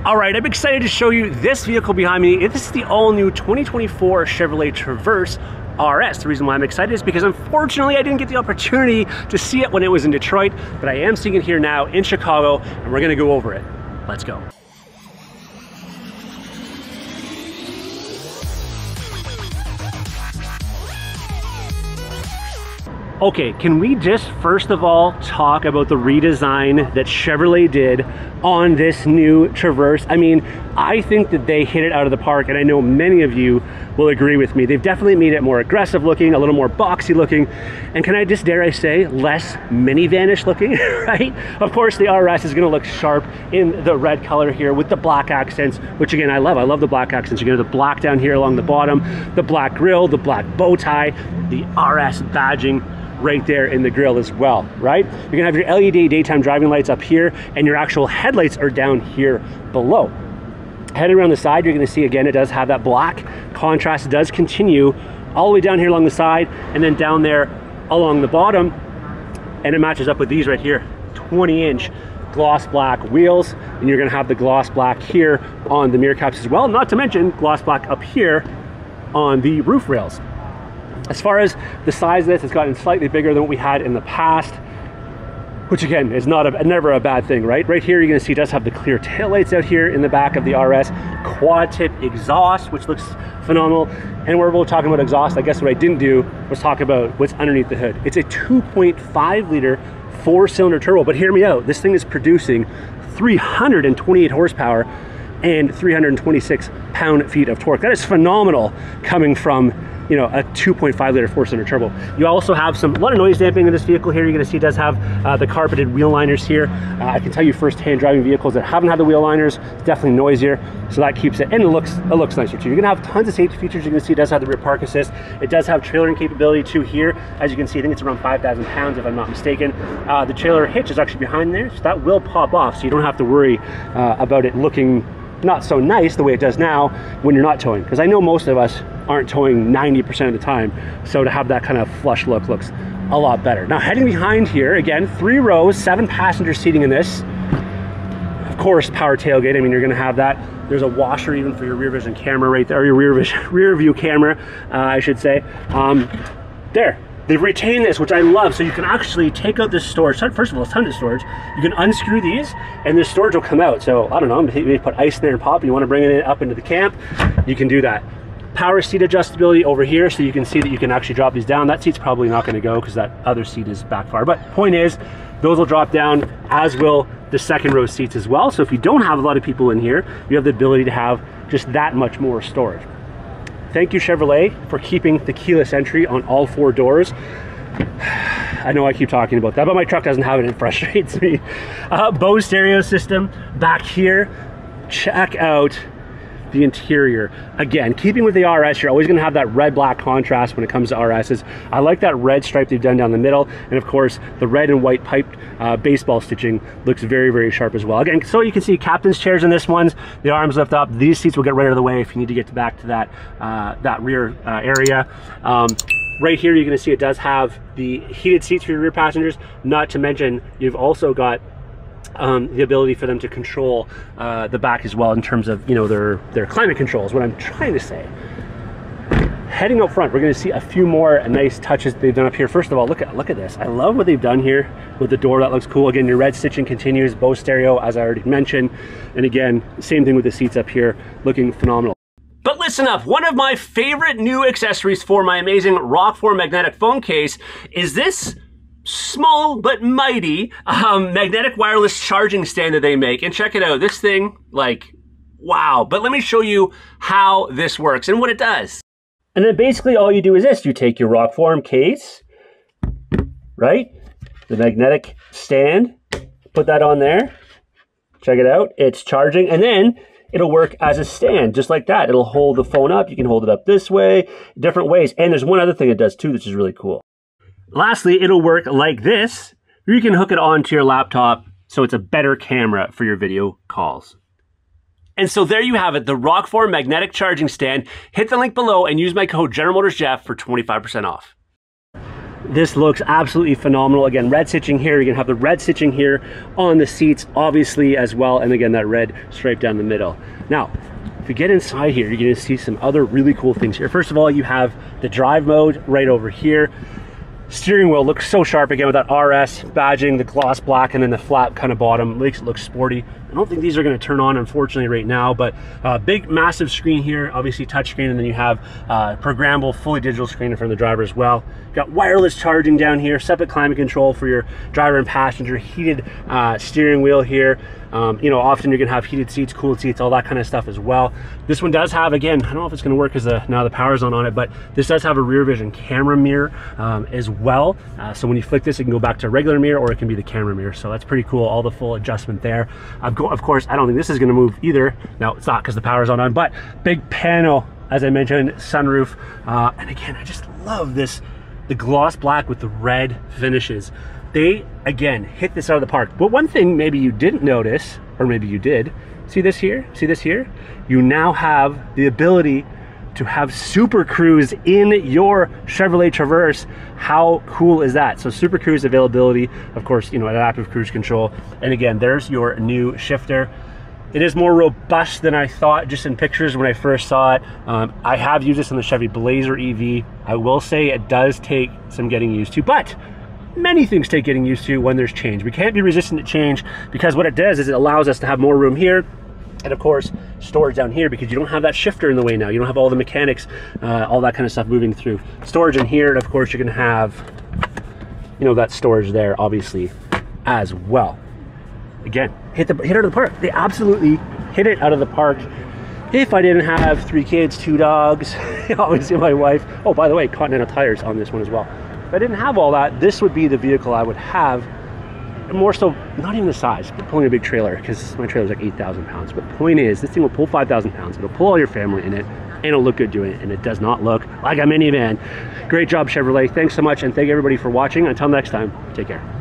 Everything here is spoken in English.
All right, I'm excited to show you this vehicle behind me. This is the all-new 2024 Chevrolet Traverse RS. The reason why I'm excited is because unfortunately I didn't get the opportunity to see it when it was in Detroit, but I am seeing it here now in Chicago, and we're gonna go over it. Let's go. Okay, can we just first of all talk about the redesign that Chevrolet did on this new Traverse? I mean, I think that they hit it out of the park, and I know many of you will agree with me. They've definitely made it more aggressive looking, a little more boxy looking, and can I just dare I say, less minivanish looking, right? Of course, the RS is gonna look sharp in the red color here with the black accents, which again, I love. I love the black accents. You're gonna have the black down here along the bottom, the black grille, the black bow tie, the RS badging right there in the grille as well, right? You're gonna have your LED daytime driving lights up here, and your actual headlights are down here below. Heading around the side, you're gonna see again, it does have that black contrast. It does continue all the way down here along the side, and then down there along the bottom, and it matches up with these right here, 20-inch gloss black wheels, and you're gonna have the gloss black here on the mirror caps as well, not to mention gloss black up here on the roof rails. As far as the size of this, it's gotten slightly bigger than what we had in the past, which again is never a bad thing, right? Right here, you're gonna see it does have the clear taillights out here in the back of the RS, quad tip exhaust, which looks phenomenal. And we're both talking about exhaust. I guess what I didn't do was talk about what's underneath the hood. It's a 2.5 liter 4-cylinder turbo, but hear me out. This thing is producing 328 horsepower and 326 pound-feet of torque. That is phenomenal coming from, you know, a 2.5 liter 4-cylinder turbo. You also have a lot of noise dampening in this vehicle here. You're gonna see it does have the carpeted wheel liners here. I can tell you firsthand, driving vehicles that haven't had the wheel liners, it's definitely noisier, so that keeps it, and it looks nicer too. You're gonna have tons of safety features. You're gonna see it does have the rear park assist. It does have trailering capability too here. As you can see, I think it's around 5,000 pounds if I'm not mistaken. The trailer hitch is actually behind there, so that will pop off, so you don't have to worry about it looking not so nice the way it does now when you're not towing, because I know most of us aren't towing 90% of the time, so to have that kind of flush look looks a lot better. Now heading behind here, again, 3 rows, 7 passenger seating in this. Of course, power tailgate. I mean, you're gonna have that. There's a washer even for your rear vision camera right there, or your rear view camera, I should say. There. They've retained this, which I love, so you can actually take out this storage. First of all, it's tons of storage. You can unscrew these, and this storage will come out. So, I don't know, maybe put ice in there and pop, and you want to bring it up into the camp, you can do that. Power seat adjustability over here, so you can see that you can actually drop these down. That seat's probably not going to go because that other seat is back far. But point is, those will drop down, as will the second row seats as well. So if you don't have a lot of people in here, you have the ability to have just that much more storage. Thank you, Chevrolet, for keeping the keyless entry on all 4 doors. I know I keep talking about that, but my truck doesn't have it. It frustrates me. Bose stereo system back here. Check out the interior. Again, keeping with the RS, you're always gonna have that red-black contrast when it comes to RSs. I like that red stripe they've done down the middle, and of course, the red and white piped baseball stitching looks very, very sharp as well. Again, so you can see captain's chairs in this one. The arms lift up. These seats will get right out of the way if you need to get back to that rear area. Right here, you're gonna see it does have the heated seats for your rear passengers, not to mention you've also got the ability for them to control the back as well in terms of, you know, their climate controls, what I'm trying to say. Heading up front, we're going to see a few more nice touches they've done up here. First of all, look at this. I love what they've done here with the door. That looks cool. Again, your red stitching continues, Bose stereo, as I already mentioned. And again, same thing with the seats up here, looking phenomenal. But listen up, one of my favorite new accessories for my amazing Rockford magnetic phone case is this small but mighty magnetic wireless charging stand that they make. And check it out, this thing, like, wow. But let me show you how this works and what it does. And then basically all you do is this. You take your Rockford case, right? The magnetic stand, put that on there. Check it out, it's charging, and then it'll work as a stand, just like that. It'll hold the phone up. You can hold it up this way, different ways. And there's one other thing it does too, which is really cool. Lastly, it'll work like this. You can hook it onto your laptop, so it's a better camera for your video calls. And so there you have it, the Rockford magnetic charging stand. Hit the link below and use my code General Motors Jeff for 25% off. This looks absolutely phenomenal. Again, red stitching here. You're gonna have the red stitching here on the seats, obviously, as well. And again, that red stripe down the middle. Now, if you get inside here, you're gonna see some other really cool things here. First of all, you have the drive mode right over here. Steering wheel looks so sharp again with that RS badging, the gloss black, and then the flat kind of bottom. Makes it look sporty. I don't think these are going to turn on, unfortunately, right now, but big, massive screen here, obviously touchscreen, and then you have programmable, fully digital screen in front of the driver as well. Got wireless charging down here, separate climate control for your driver and passenger, heated steering wheel here. You know, often you're gonna have heated seats, cooled seats, all that kind of stuff as well. This one does have, again, I don't know if it's gonna work because now the power's on it, but this does have a rear vision camera mirror as well. So when you flick this, it can go back to a regular mirror or it can be the camera mirror. So that's pretty cool, all the full adjustment there. Of course, I don't think this is gonna move either. No, it's not because the power's on, but big panel, as I mentioned, sunroof. And again, I just love this, the gloss black with the red finishes. They, again, hit this out of the park. But one thing maybe you didn't notice, or maybe you did, see this here? See this here? You now have the ability to have Super Cruise in your Chevrolet Traverse. How cool is that? So Super Cruise availability, of course, you know, adaptive cruise control. And again, there's your new shifter. It is more robust than I thought just in pictures when I first saw it. I have used this in the Chevy Blazer EV. I will say it does take some getting used to, but many things take getting used to when there's change. We can't be resistant to change because what it does is it allows us to have more room here and of course storage down here because you don't have that shifter in the way now. You don't have all the mechanics, all that kind of stuff moving through. Storage in here, and of course you're gonna have, you know, that storage there obviously as well. Again, hit it out of the park. They absolutely hit it out of the park. If I didn't have 3 kids, 2 dogs, obviously my wife. Oh, by the way, Continental tires on this one as well. If I didn't have all that, this would be the vehicle I would have. More so, not even the size, but pulling a big trailer, because my trailer's like 8,000 pounds. But the point is, this thing will pull 5,000 pounds. It'll pull all your family in it, and it'll look good doing it, and it does not look like a minivan. Great job, Chevrolet. Thanks so much, and thank everybody for watching. Until next time, take care.